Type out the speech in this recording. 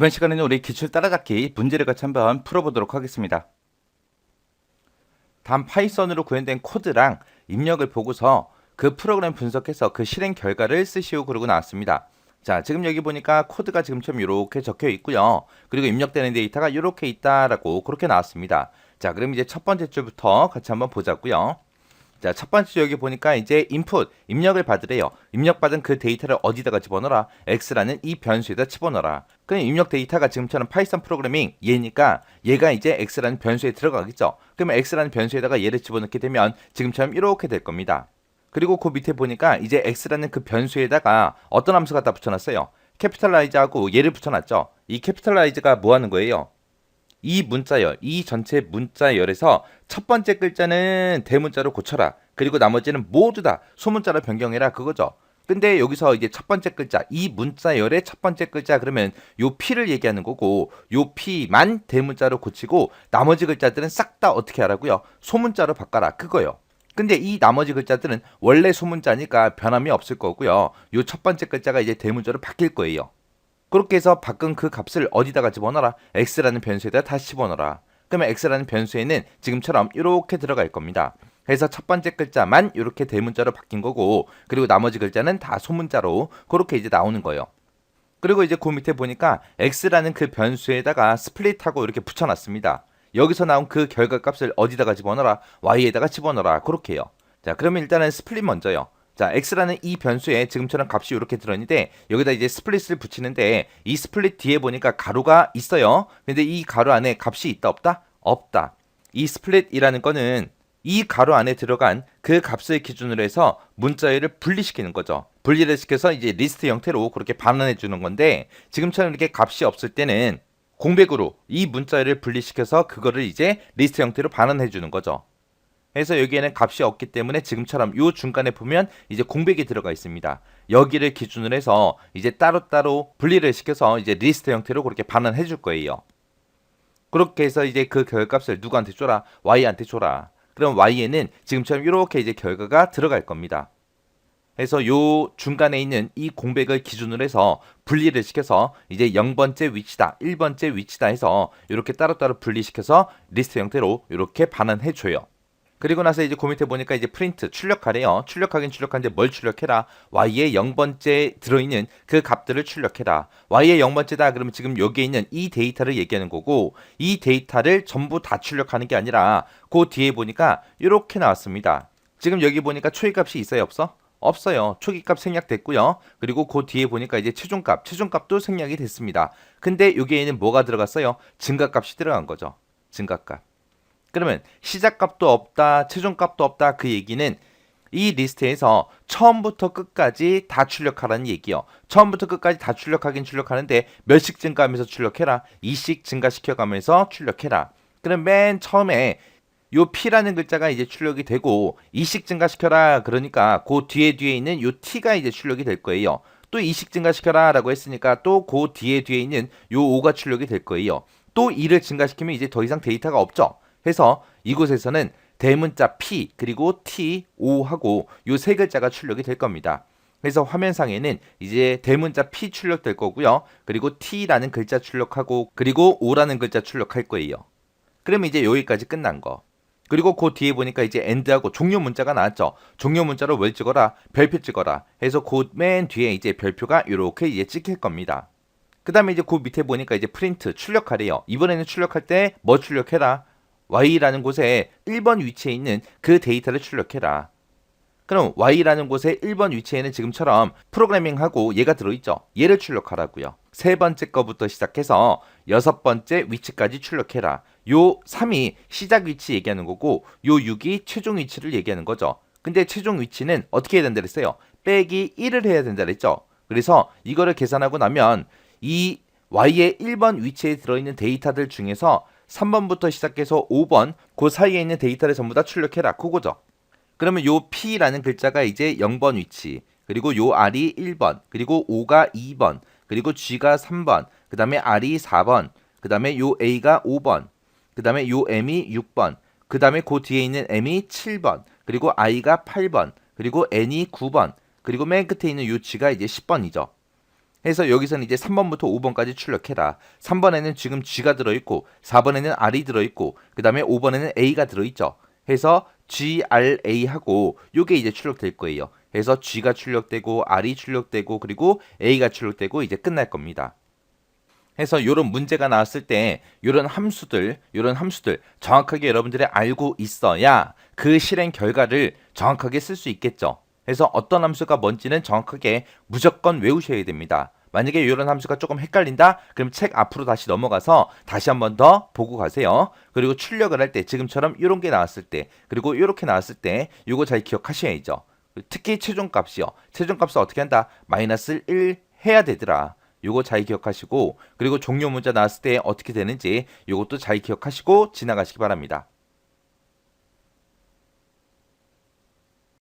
이번 시간에는 우리 기출 따라잡기 문제를 같이 한번 풀어보도록 하겠습니다. 다음 파이썬으로 구현된 코드랑 입력을 보고서 그 프로그램 분석해서 그 실행 결과를 쓰시오 그러고 나왔습니다. 자, 지금 여기 보니까 코드가 지금처럼 이렇게 적혀 있고요. 그리고 입력되는 데이터가 이렇게 있다라고 그렇게 나왔습니다. 자, 그럼 이제 첫 번째 줄부터 같이 한번 보자고요. 자, 첫 번째 줄 여기 보니까 이제 input, 입력을 받으래요. 입력받은 그 데이터를 어디다가 집어넣어라? x라는 이 변수에다 집어넣어라. 그럼 입력 데이터가 지금처럼 파이썬 프로그래밍 얘니까 얘가 이제 x라는 변수에 들어가겠죠. 그러면 x라는 변수에다가 얘를 집어넣게 되면 지금처럼 이렇게 될 겁니다. 그리고 그 밑에 보니까 이제 x라는 그 변수에다가 어떤 함수 갖다 붙여놨어요. 캐피탈라이즈하고 얘를 붙여놨죠. 이 캐피탈라이즈가 뭐 하는 거예요? 이 문자열, 이 전체 문자열에서 첫 번째 글자는 대문자로 고쳐라. 그리고 나머지는 모두 다 소문자로 변경해라. 그거죠. 근데 여기서 이제 첫 번째 글자, 이 문자열의 첫 번째 글자 그러면 요 P를 얘기하는 거고 요 P만 대문자로 고치고 나머지 글자들은 싹 다 어떻게 하라고요? 소문자로 바꿔라. 그거요. 근데 이 나머지 글자들은 원래 소문자니까 변함이 없을 거고요. 요 첫 번째 글자가 이제 대문자로 바뀔 거예요. 그렇게 해서 바꾼 그 값을 어디다가 집어넣어라? x라는 변수에다 다시 집어넣어라. 그러면 x라는 변수에는 지금처럼 이렇게 들어갈 겁니다. 그래서 첫 번째 글자만 이렇게 대문자로 바뀐 거고 그리고 나머지 글자는 다 소문자로 그렇게 이제 나오는 거예요. 그리고 이제 그 밑에 보니까 x라는 그 변수에다가 스플릿하고 이렇게 붙여놨습니다. 여기서 나온 그 결과값을 어디다가 집어넣어라? y에다가 집어넣어라. 그렇게 해요. 자, 그러면 일단은 스플릿 먼저요. 자, x라는 이 변수에 지금처럼 값이 이렇게 들어있는데 여기다 이제 스플릿을 붙이는데 이 스플릿 뒤에 보니까 가로가 있어요. 근데 이 가로 안에 값이 있다 없다? 없다. 이 스플릿이라는 거는 이 가로 안에 들어간 그 값을 기준으로 해서 문자열을 분리시키는 거죠. 분리를 시켜서 이제 리스트 형태로 그렇게 반환해 주는 건데 지금처럼 이렇게 값이 없을 때는 공백으로 이 문자열을 분리시켜서 그거를 이제 리스트 형태로 반환해 주는 거죠. 그래서 여기에는 값이 없기 때문에 지금처럼 요 중간에 보면 이제 공백이 들어가 있습니다. 여기를 기준으로 해서 이제 따로따로 분리를 시켜서 이제 리스트 형태로 그렇게 반환해 줄 거예요. 그렇게 해서 이제 그 결과값을 누구한테 줘라? y한테 줘라. 그럼 y에는 지금처럼 이렇게 이제 결과가 들어갈 겁니다. 그래서 요 중간에 있는 이 공백을 기준으로 해서 분리를 시켜서 이제 0번째 위치다, 1번째 위치다 해서 이렇게 따로따로 분리시켜서 리스트 형태로 이렇게 반환해 줘요. 그리고 나서 이제 그 밑에 보니까 이제 프린트 출력하래요. 출력하긴 출력하는데 뭘 출력해라? y의 0번째 들어있는 그 값들을 출력해라. y의 0번째다 그러면 지금 여기에 있는 이 데이터를 얘기하는 거고 이 데이터를 전부 다 출력하는 게 아니라 그 뒤에 보니까 이렇게 나왔습니다. 지금 여기 보니까 초기값이 있어요 없어? 없어요. 초기값 생략됐고요. 그리고 그 뒤에 보니까 이제 최종값도 생략이 됐습니다. 근데 여기에는 뭐가 들어갔어요? 증가값이 들어간 거죠. 증가값. 그러면 시작값도 없다, 최종값도 없다 그 얘기는 이 리스트에서 처음부터 끝까지 다 출력하라는 얘기요. 처음부터 끝까지 다 출력하긴 출력하는데 몇씩 증가하면서 출력해라. 2씩 증가시켜가면서 출력해라. 그럼 맨 처음에 요 P라는 글자가 이제 출력이 되고 2씩 증가시켜라 그러니까 그 뒤에 있는 요 T가 이제 출력이 될 거예요. 또 2씩 증가시켜라 라고 했으니까 또 그 뒤에 있는 요 5가 출력이 될 거예요. 또 2를 증가시키면 이제 더 이상 데이터가 없죠. 해서 이곳에서는 대문자 P 그리고 T, O하고 요 세 글자가 출력이 될 겁니다. 그래서 화면상에는 이제 대문자 P 출력될 거고요. 그리고 T라는 글자 출력하고 그리고 O라는 글자 출력할 거예요. 그러면 이제 여기까지 끝난 거. 그리고 그 뒤에 보니까 이제 end하고 종료 문자가 나왔죠. 종료 문자로 뭘 찍어라? 별표 찍어라. 해서 그 맨 뒤에 이제 별표가 이렇게 이제 찍힐 겁니다. 그 다음에 이제 그 밑에 보니까 이제 프린트 출력하래요. 이번에는 출력할 때 뭐 출력해라? y라는 곳에 1번 위치에 있는 그 데이터를 출력해라. 그럼 y라는 곳에 1번 위치에는 지금처럼 프로그래밍하고 얘가 들어있죠. 얘를 출력하라고요. 세 번째 거부터 시작해서 여섯 번째 위치까지 출력해라. 요 3이 시작 위치 얘기하는 거고 요 6이 최종 위치를 얘기하는 거죠. 근데 최종 위치는 어떻게 해야 된다 그랬어요? 빼기 1을 해야 된다 그랬죠. 그래서 이거를 계산하고 나면 이 y의 1번 위치에 들어있는 데이터들 중에서 3번부터 시작해서 5번 그 사이에 있는 데이터를 전부 다 출력해라. 그거죠. 그러면 요 P라는 글자가 이제 0번 위치, 그리고 요 R이 1번, 그리고 O가 2번, 그리고 G가 3번, 그 다음에 R이 4번, 그 다음에 요 A가 5번, 그 다음에 요 M이 6번, 그 다음에 그 뒤에 있는 M이 7번, 그리고 I가 8번, 그리고 N이 9번, 그리고 맨 끝에 있는 요 G가 이제 10번이죠. 해서 여기서는 이제 3번부터 5번까지 출력해라. 3번에는 지금 G가 들어있고 4번에는 R이 들어있고 그 다음에 5번에는 A가 들어있죠. 해서 G, R, A하고 요게 이제 출력될 거예요. 해서 G가 출력되고 R이 출력되고 그리고 A가 출력되고 이제 끝날 겁니다. 해서 요런 문제가 나왔을 때 요런 함수들 정확하게 여러분들이 알고 있어야 그 실행 결과를 정확하게 쓸 수 있겠죠. 그래서 어떤 함수가 뭔지는 정확하게 무조건 외우셔야 됩니다. 만약에 이런 함수가 조금 헷갈린다? 그럼 책 앞으로 다시 넘어가서 다시 한 번 더 보고 가세요. 그리고 출력을 할 때 지금처럼 이런 게 나왔을 때 그리고 이렇게 나왔을 때 이거 잘 기억하셔야죠. 특히 최종값이요. 최종값을 어떻게 한다? 마이너스 1 해야 되더라. 요거 잘 기억하시고 그리고 종료 문자 나왔을 때 어떻게 되는지 요것도 잘 기억하시고 지나가시기 바랍니다.